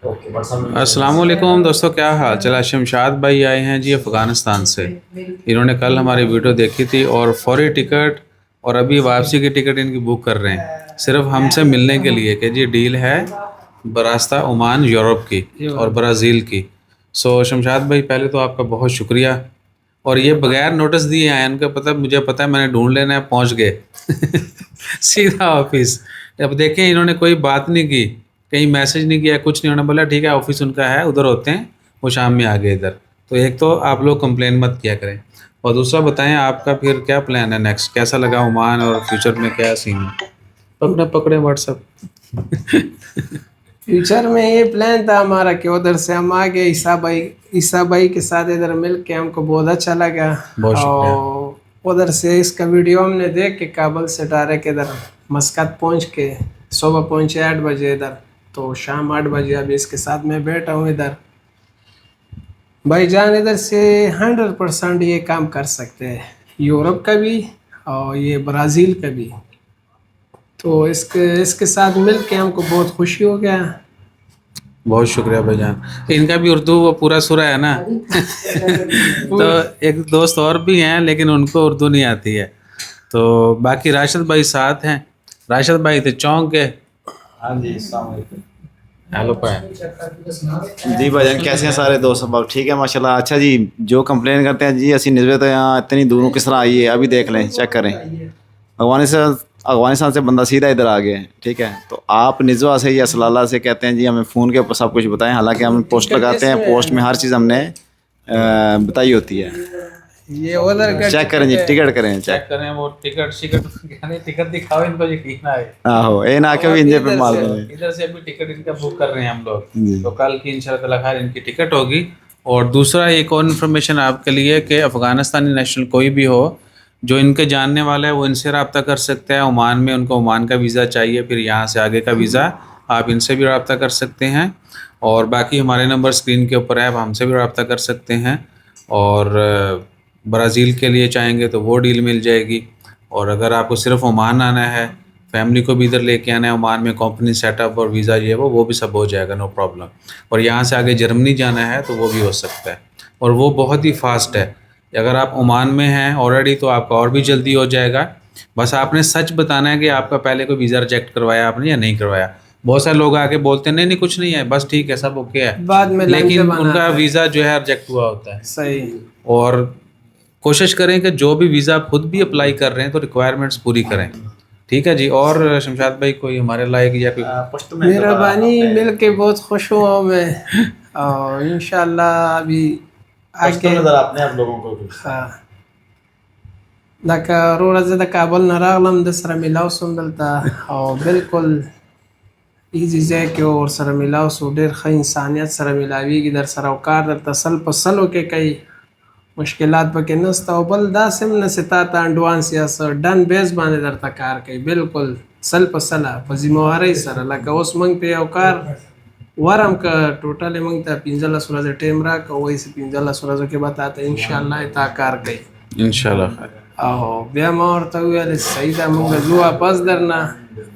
अस्सलाम वालेकुम दोस्तों, क्या हाल चला। शमशाद भाई आए हैं जी अफ़गानिस्तान से। इन्होंने कल हमारी वीडियो देखी थी और फौरी टिकट और अभी वापसी की टिकट इनकी बुक कर रहे हैं सिर्फ हमसे मिलने के लिए कि जी डील है बरास्ता ओमान यूरोप की और ब्राज़ील की। सो शमशाद भाई, पहले तो आपका बहुत शुक्रिया। और ये बगैर नोटिस दिए आए, उनका पता मुझे पता है, मैंने ढूंढ लेना है, पहुंच गए सीधा ऑफिस। अब देखें, इन्होंने कोई बात नहीं की, कहीं मैसेज नहीं किया, कुछ नहीं। उन्होंने बोला ठीक है ऑफिस उनका है, उधर होते हैं, वो शाम में आ गए इधर। तो एक तो आप लोग कंप्लेन मत किया करें, और दूसरा बताएं आपका फिर क्या प्लान है नेक्स्ट, कैसा लगा ओमान और फ्यूचर में क्या सीन है। पकड़े पकड़े व्हाट्सअप फ्यूचर में ये प्लान था हमारा कि उधर से हम आ गए ईसा भाई के साथ इधर मिल के हमको बहुत अच्छा लगा। बहुत शुक्रिया। और उधर से इसका वीडियो हमने देख के काबुल से डायरेक्ट इधर मस्कत पहुंच के सुबह पहुंचे 8 बजे इधर, तो शाम 8 बजे अभी इसके साथ मैं बैठा हूँ इधर। भाईजान इधर से 100% ये काम कर सकते हैं, यूरोप का भी और ये ब्राज़ील का भी। तो इसके साथ मिल के हमको बहुत खुशी हो गया। बहुत शुक्रिया भाईजान। इनका भी उर्दू वो पूरा सुरा है ना तो एक दोस्त और भी हैं लेकिन उनको उर्दू नहीं आती है। तो बाकी राशिद भाई साथ हैं। राशिद भाई थे चौंक के। हाँ जी, अस्सलाम वालेकुम। हेलो पाए। जी भाईजान, कैसे हैं सारे दोस्त? सब ठीक है माशाल्लाह। अच्छा जी, जो कंप्लेन करते हैं जी असी निस्बत यहाँ इतनी दूरों किस तरह आई है, अभी देख लें, चेक करें। अफगानिस्तान से बंदा सीधा इधर आ गया है, ठीक है। तो आप निजवा से या सलाला से कहते हैं जी हमें फ़ोन के ऊपर सब कुछ बताएं, हालांकि हम पोस्ट लगाते हैं, पोस्ट में हर चीज़ हमने बताई होती है। ये उधर का चेक करें जी, टिकट करें, चेक करें वो टिकट दिखाओ, इनको यकीन आए। आहो ए ना के भी इंजे पे मार दें। इधर से अभी टिकट इनका बुक कर रहे हैं हम लोग, जी। तो कल की इंशाल्लाह खैर इनकी टिकट होगी। और दूसरा एक और इन्फॉर्मेशन आपके लिए कि अफ़गानिस्तानी नेशनल कोई भी हो जो इनके जानने वाला है वो इनसे रब्ता कर सकता है। ओमान में उनको ओमान का वीज़ा चाहिए, फिर यहाँ से आगे का वीज़ा आप इनसे भी रब्ता कर सकते हैं। और बाकी हमारे नंबर स्क्रीन के ऊपर है, आप हमसे भी रब्ता कर सकते हैं। और ब्राज़ील के लिए चाहेंगे तो वो डील मिल जाएगी। और अगर आपको सिर्फ ओमान आना है, फैमिली को भी इधर लेके आना है, ओमान में कंपनी सेटअप और वीज़ा ये वो भी सब हो जाएगा, नो प्रॉब्लम। और यहाँ से आगे जर्मनी जाना है तो वो भी हो सकता है, और वो बहुत ही फास्ट है। अगर आप ओमान में हैं ऑलरेडी तो आपका और भी जल्दी हो जाएगा। बस आपने सच बताना है कि आपका पहले कोई वीज़ा रिजेक्ट करवाया आपने या नहीं करवाया। बहुत सारे लोग आके बोलते हैं नहीं नहीं कुछ नहीं है, बस ठीक है, सब ओके है, बाद में लेकिन उनका वीज़ा जो है रिजेक्ट हुआ होता है। सही। और कोशिश करें कि जो भी वीज़ा आप खुद भी अप्लाई कर रहे हैं तो रिक्वायरमेंट्स पूरी करें, ठीक है जी। और शमशाद भाई कोई हमारे लायक या कोई मेहरबानी, मिल के बहुत खुश हुआ मैं। और इंशाल्लाह अभी आगे नजर आपने आप लोगों को भी। हाँ लका रोड़ा ज़्यादा काबुल न रागलम दसरा मिलाओ सुंदलता और बिल्कुल इजी जे के और सर मिलाओ सो डेर ख इंसानियत सर मिलावी की दर सर औकार दर तसल पसलो के कई मुश्किलात पके नस्ता और बल दासिम न सिता एडवांस या सर डन बेस बाने दर तकार कई बिल्कुल सल पसला पजिमवारे सर लका उस मंग पे औकार वारम का टोटल मंग ता पिंजला सूरज टेमरा का वही से पिंजला सूरज के बताते इंशाल्लाह ताकार कई इंशाल्लाह। आओ ब्याम और तवे सईदा मंग जुआ पस दरना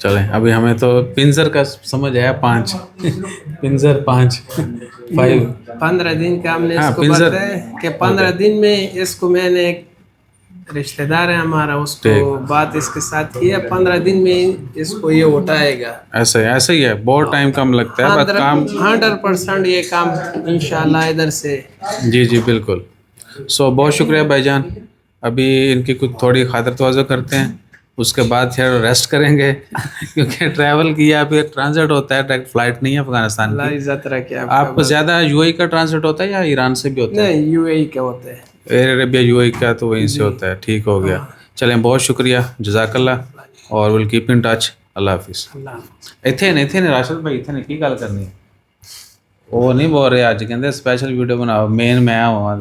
चलें। अभी हमें तो पिंजर का समझ आया, 5 पिंजर 5 15 दिन का हमने हाँ, इसको पिंजर बताया कि 15 दिन में इसको मैंने एक रिश्तेदार है हमारा उसको बात इसके साथ किया, 15 दिन में इसको ये उठाएगा। ऐसा ही है, बहुत टाइम कम लगता है, बस काम 100% ये काम इंशाल्लाह इधर से। जी जी बिल्कुल। सो बहुत शुक्रिया भाईजान। अभी इनकी कुछ थोड़ी खातिर तवज्जो करते हैं, उसके बाद फिर रेस्ट करेंगे क्योंकि ट्रैवल किया, फिर ट्रांजिट होता है, डायरेक्ट फ्लाइट नहीं है अफगानिस्तान की। आपको ज़्यादा यूएई का ट्रांजिट होता है या ईरान से भी होता है? नहीं, यूएई का होता है, एयर अरेबिया यूएई का, तो वहीं से होता है। ठीक हो गया। चलें, बहुत शुक्रिया, जज़ाकल्लाह, और विल कीप इन टच। अल्लाह हाफिज़। इतने ने राशिद भाई इतने की गल करनी है, वो नहीं बोल रहे अज कहते स्पैशल वीडियो बनाओ, मेन मैं आवां।